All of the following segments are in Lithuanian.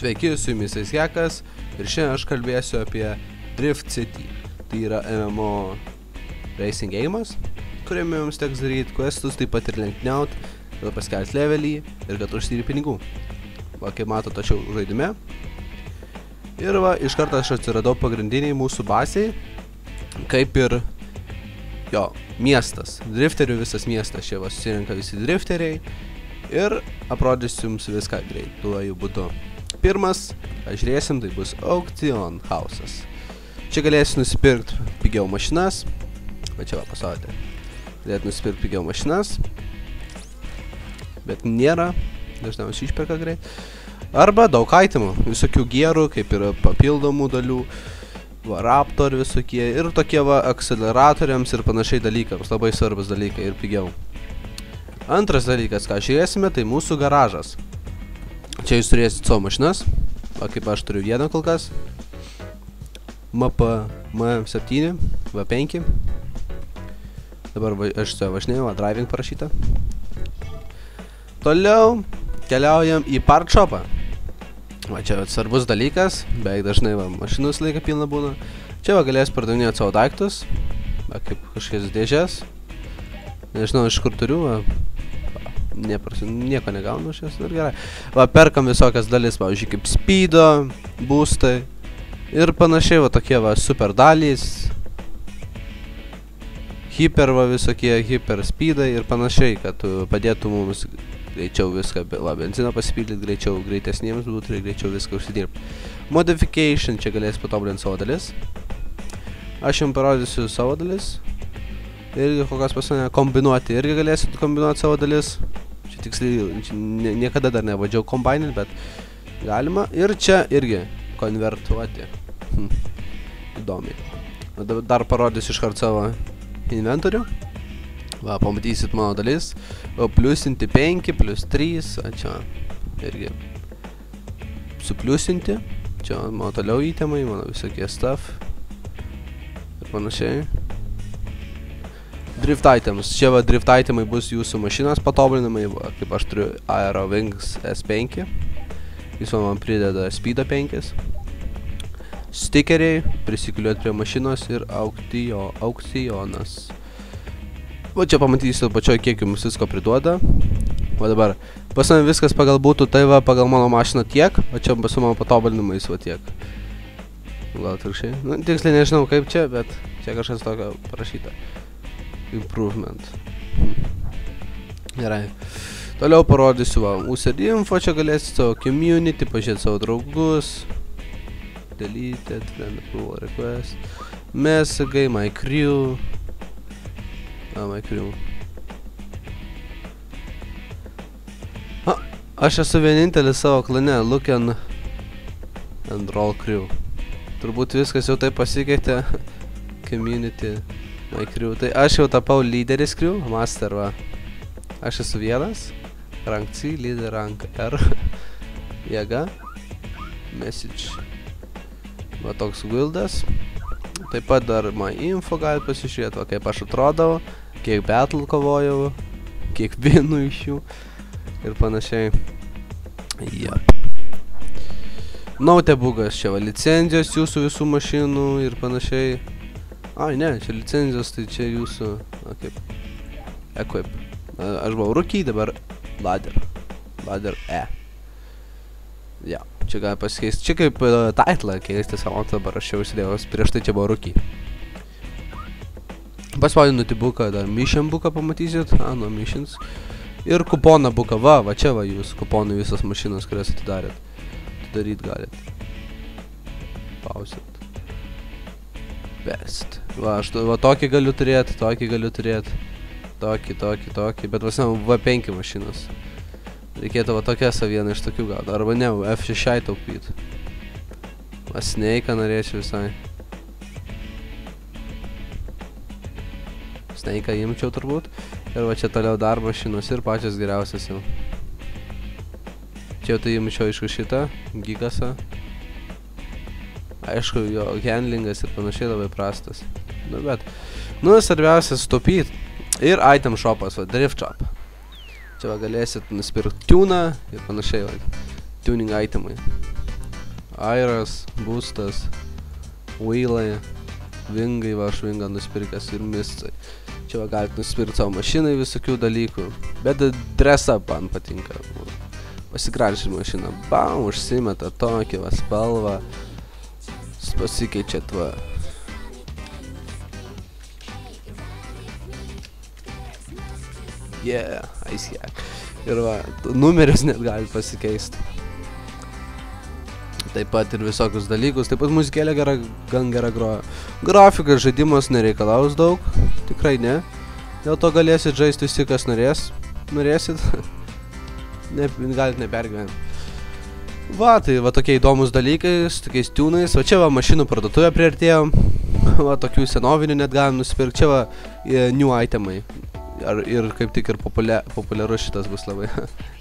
Sveiki, su jumis Hekas ir šiandien aš kalbėsiu apie Drift City. Tai yra MMO racing game'as, kuriame jums teks daryti questus, taip pat ir lenktyniaut, kad paskelt levelį ir kad užsidirbi pinigų. Va, kaip mato, tačiau žaidime. Ir va, iš karto aš atsiradau pagrindiniai mūsų baziai, kaip ir jo miestas. Drifterių visas miestas, čia va susirenka visi drifteriai ir aprodysiu jums viską greituoju būdu. Pirmas, ką žiūrėsim, tai bus Auction House'as. Čia galėsi nusipirkti pigiau mašinas. Va čia va pasakė. Galėtų nusipirkti pigiau mašinas. Bet nėra. Dažniausiai išperka greit. Arba daug itemų. Visokių gierų, kaip yra papildomų dalių. Va, Raptor visokie. Ir tokie va akceleratoriams ir panašiai dalykams. Labai svarbus dalykai ir pigiau. Antras dalykas, ką žiūrėsime, tai mūsų garažas. Čia jūs turėsit savo mašinas. Va, kaip aš turiu vieną kol kas. M7, V5. Dabar aš čia važinėjau, driving parašyta. Toliau keliaujam į part shopą. Va, čia svarbus dalykas. Beveik dažnai va, mašinus laiką pilna būna. Čia va galės pardavinėti savo daiktus. Va, kaip kažkokias dėžes. Nežinau, iš kur turiu. Va. Nieko negaunu šias ir gerai. Va, perkam visokias dalis, pavyzdžiui, kaip speedo, boostai ir panašiai, va, tokie va, super dalys, hiper, va, visokie hiper speedai ir panašiai, kad padėtų mums greičiau viską, va, benziną pasipildyti greičiau, greitesniems būtų ir greičiau viską užsidirbti. Modification, čia galės patobulinti savo dalis. Aš jums parodysiu savo dalis. Irgi kokios pasane kombinuoti, irgi galėsit kombinuoti savo dalis. Čia tiksliai, niekada dar nevadžiau kombinint, bet galima. Ir čia irgi konvertuoti. Įdomiai. Dar parodysiu iškart savo inventorių. Va, pamatysit mano dalis. O pliusinti 5, plus 3. O čia irgi supliusinti. Čia mano toliau įtemai, mano visokie stuff. Ir panašiai. Drift items. Čia va drift itemai bus jūsų mašinos patobulinimai, va, kaip aš turiu Aero Wings S5. Jis man prideda Speedo 5. Stikeriai, prisikliuoti prie mašinos ir aukcionas. Va čia pamatysiu pačioj, kiek jums visko priduoda. Va dabar, pas mane viskas pagal būtų, tai va pagal mano mašiną tiek, o čia su mano patobulinimais va tiek. Gal atvirkščiai. Nu, tiksliai nežinau kaip čia, bet čia kažkas tokio parašyta. Improvement. Gerai. Toliau parodysiu va, USD info, čia galėsite savo community, pažiūrėti savo draugus. Deleted, friend approval request. Messagai, my crew. My crew. Aš esu vienintelis savo klane, look and roll crew. Turbūt viskas jau taip pasikeitė. Community. My crew. Tai aš jau tapau lyderis crew, master va. Aš esu vienas. Rank C, leader rank R. Jėga. Message. Va toks guildas. Taip pat dar my info galite pasižiūrėti, va kaip aš atrodau, kiek battle kovojau, kiek vienų iš jų ir panašiai. Jep. Notebugas čia va, licenzijos jūsų visų mašinų ir panašiai. Ai, ne, čia licenzijos, tai čia jūsų, na kaip, equip. Aš buvau rookie, dabar ladder. Ladder E. Ja, čia gali pasikeisti. Čia kaip title keisti savo, dabar aš jau užsidėjau, prieš tai čia buvo rookie. Paspaudinu buką, dar mission buką pamatysit. No missions. Ir kuponą buką, va čia va jūs kuponai visas mašinas, kurias atidarėt. Atidaryt galit. Pausit. Best. Va, aš va tokį galiu turėti, tokį galiu turėti. Tokį, bet vasinam V5 mašinos. Reikėtų va tokias vieną iš tokių gauti, arba ne, F6 taupyt. Va Snake'ą norėčiau visai. Snake'ą imčiau turbūt. Ir va čia toliau dar mašinos ir pačios geriausias jau. Čia jau tai imčiau aišku šitą, Gigasą. Aišku, jo handlingas ir panašiai labai prastas. Nu, bet, svarbiausia sutaupyt. Ir item shopas, va, drift shop. Čia va galėsit nusipirkti tuną ir panašiai, va, tuning itemai. Airas, Boostas, Wheelai, Vingai, va, aš Vingą nusipirkęs ir Mistai. Čia va galite nusipirkti savo mašinai visokių dalykų. Bet dress up man patinka. Pasigražinti mašiną. Bam, užsimeta tokį va spalvą. Pasikeičiat va. Yeah, ice hack. Ir va, numeris net gali pasikeisti. Taip pat ir visokius dalykus. Taip pat muzikėlė gan gera groja. Grafikas žaidimas nereikalaus daug. Tikrai ne. Dėl to galėsit žaisti visi, kas norėsit. Galit nepergyventi. Va, tai va tokie įdomus dalykai, su tokiais tunais. Va čia va mašinų parduotuvę priartėjom. Va tokių senovinių net galim nusipirkti. Čia va new itemai. Ir kaip tik ir populiarus šitas bus labai.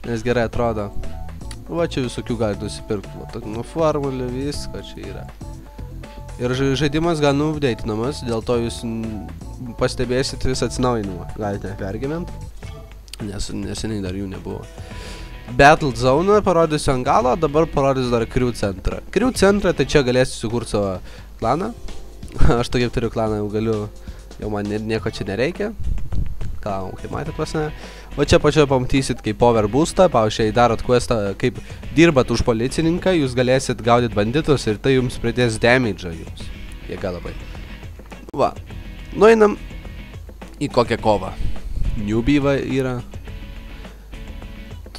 Nes gerai atrodo. Va čia visokių galite nusipirkti. Va, nuo formulė, visko čia yra. Ir žaidimas gan updatinamas, dėl to jūs pastebėsit vis atsinaujinimą. Galite nepergyvent, nes neseniai dar jų nebuvo. Battle Zone parodysiu ant galo, dabar parodysiu dar Crew centrą. Crew centrą, tai čia galėsiu sukurti savo klaną. Aš tokiai turiu klaną, jau galiu, jau man nieko čia nereikia. Ką, kaip matėt pas ne. O čia pačioje pamatysit kaip power boostą, pavyzdžiui, darot questą, kaip dirbat už policininką, jūs galėsit gaudyti banditus ir tai jums pridės damage'ą jums. Jėga labai. Va, nueinam į kokią kovą. Newbie va yra.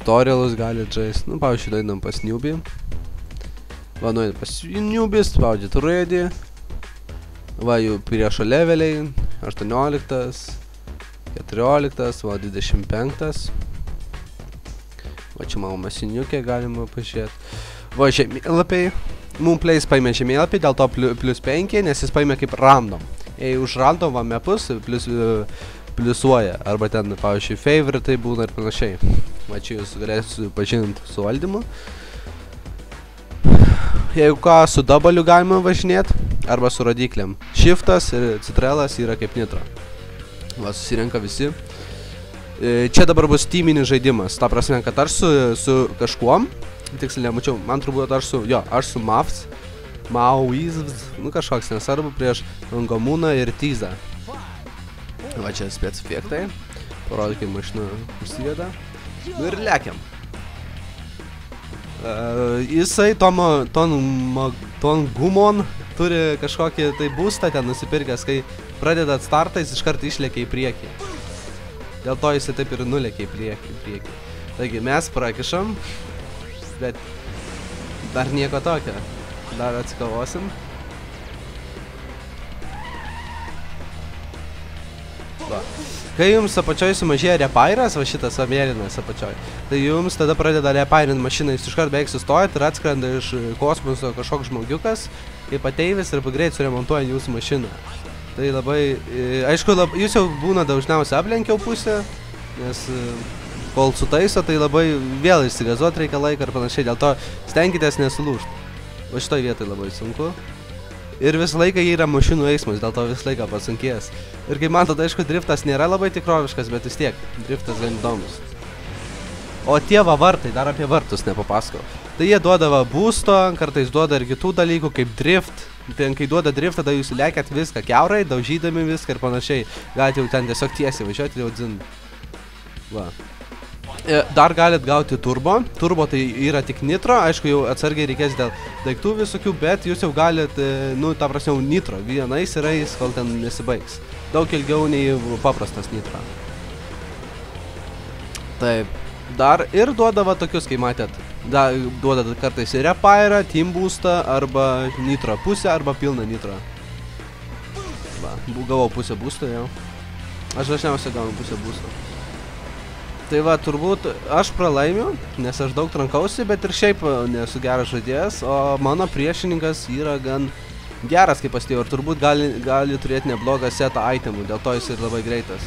Tutorialus galit žaisti. Nu, pavyzdžiui, nueinam pas Newbie. Va, nueinam pas Newbie, spaudžiat ready. Va, jų priešo leveliai. 18. 14, va 25. Va čia mano masiniukė galima pažiūrėti. Va žemėlapiai. Moonplace paėmė žemėlapį, dėl to plus 5, nes jis paėmė kaip random. Jei už random va mapus pliusuoja. Arba ten, pavyzdžiui, favoritai būna ir panašiai. Va čia jūs galėsite pažinti su valdymu. Jeigu ką, su W galima važinėti, arba su rodiklėm. Shiftas ir Citrelas yra kaip nitro. Va, susirenka visi. Čia dabar bus teaminis žaidimas. Ta prasme, kad aš su kažkuom, tiksliai nemačiau, man turbūt aš su Mavs, Mauizvs, nu kažkoks nesvarbu, prieš Angamūną ir Tyzą. Va čia spec efektai. Parodo, kaip mašina užsiveda. Nu ir lekiam. Jisai Ton Gumon turi kažkokį tai boostą ten nusipirkęs, kai pradedat startą, jis iškart išlėkia į priekį. Dėl to jisai taip ir nulėkia į priekį. Taigi mes prakišam, bet dar nieko tokio. Dar atsikavosim. Va. Kai jums apačioj sumažėja repairas, va šitas mėlynas apačioj, tai jums tada pradeda repairint mašiną, jūs iškart beveik sustojat ir atskrenda iš kosmoso kažkoks žmogiukas, kaip ateivis ir greit suremontuoja jūsų mašiną. Tai labai, aišku, jūs jau būna dažniausiai aplenkiau pusę, nes kol sutaiso, tai labai vėl išsigazuot reikia laiką ir panašiai, dėl to stenkitės nesulūžti. Va šitoj vietoj labai sunku. Ir visą laiką yra mašinų eismas, dėl to visą laiką pasunkės. Ir kaip matot, aišku, driftas nėra labai tikroviškas, bet vis tiek, driftas gan įdomus. O tie va vartai, dar apie vartus nepapasakau. Tai jie duoda va būsto, kartais duoda ir kitų dalykų, kaip drift. Tai kai duoda drift, tada jūs lekiat viską kiaurai, daužydami viską ir panašiai. Galite jau ten tiesiog tiesiai važiuoti ir jau dzin. Va. Dar galit gauti turbo. Turbo tai yra tik nitro, aišku, jau atsargiai reikės dėl daiktų visokių, bet jūs jau galit, nu, ta prasme, nitro. Vienais yra jis, kol ten nesibaigs. Daug ilgiau nei paprastas nitro. Taip. Dar ir duoda va tokius, kai matėt. Duoda kartais ir repairą, team boostą, arba nitro pusę, arba pilną nitro. Va, gavau pusę boosto jau. Aš dažniausiai gaunu pusę boosto. Tai va, turbūt aš pralaimiu, nes aš daug trankausi, bet ir šiaip nesu geras žaidėjas, o mano priešininkas yra gan geras, kaip pastėjau, ir turbūt gali turėti neblogą setą itemų, dėl to jis ir labai greitas.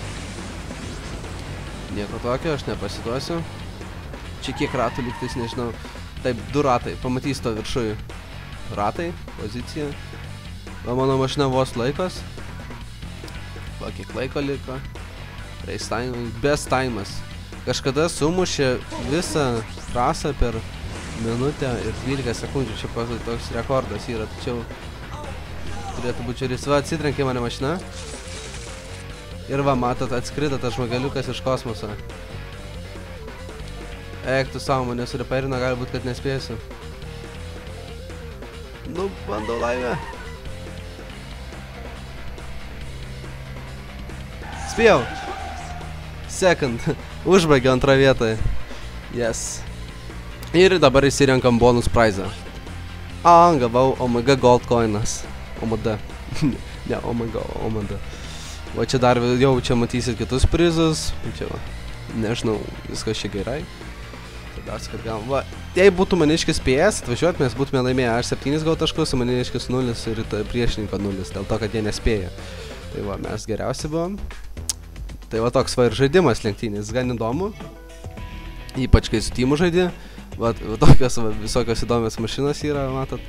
Nieko tokio, aš nepasiduosiu. Čia kiek ratų lygtais, nežinau. Taip, 2 ratai, pamatys to viršui. Ratai, pozicija. Va, mano mašina vos laikos. Va, kiek laiko liko. Race time, best time'as. Kažkada sumušė visą trasą per minutę ir 12 sekundžių. Čia toks rekordas yra, tačiau turėtų būti žiūrės. Va, atsitrenkė mane mašina. Ir va, matot, atskrido tas žmogeliukas iš kosmoso. Eik, tu savo mane surepairino, gali būt, kad nespėsiu. Nu, bandau laimę. Spėjau. Second. Užbaigiau antrą vietą. Yes. Ir dabar įsirenkam bonus prizą. Gavau OMG Gold coinas. OMD. Ne, OMD. Va čia dar jau čia matysit kitus prizus. Čia va. Nežinau, viskas čia gerai. Tada, kad gavom. Va, jei būtų maniškis spėjęs atvažiuot, mes būtume laimėję aš 7 gau taškus, o maniškis 0 ir priešininko 0, dėl to, kad jie nespėjo. Tai va, mes geriausi buvom. Tai va toks va ir žaidimas lenktynis, gan įdomu. Ypač kai su timu žaidė. Va tokios va, visokios įdomios mašinos yra, matot.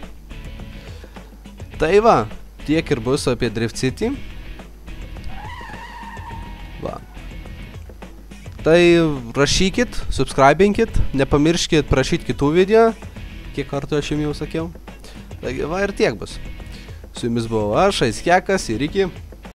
Tai va, tiek ir bus apie Drift City. Va. Tai rašykit, subscribinkit, nepamirškit prašyti kitų video, kiek kartų aš jums jau sakiau. Taigi va ir tiek bus. Su jumis buvau aš, Aiskekas ir iki.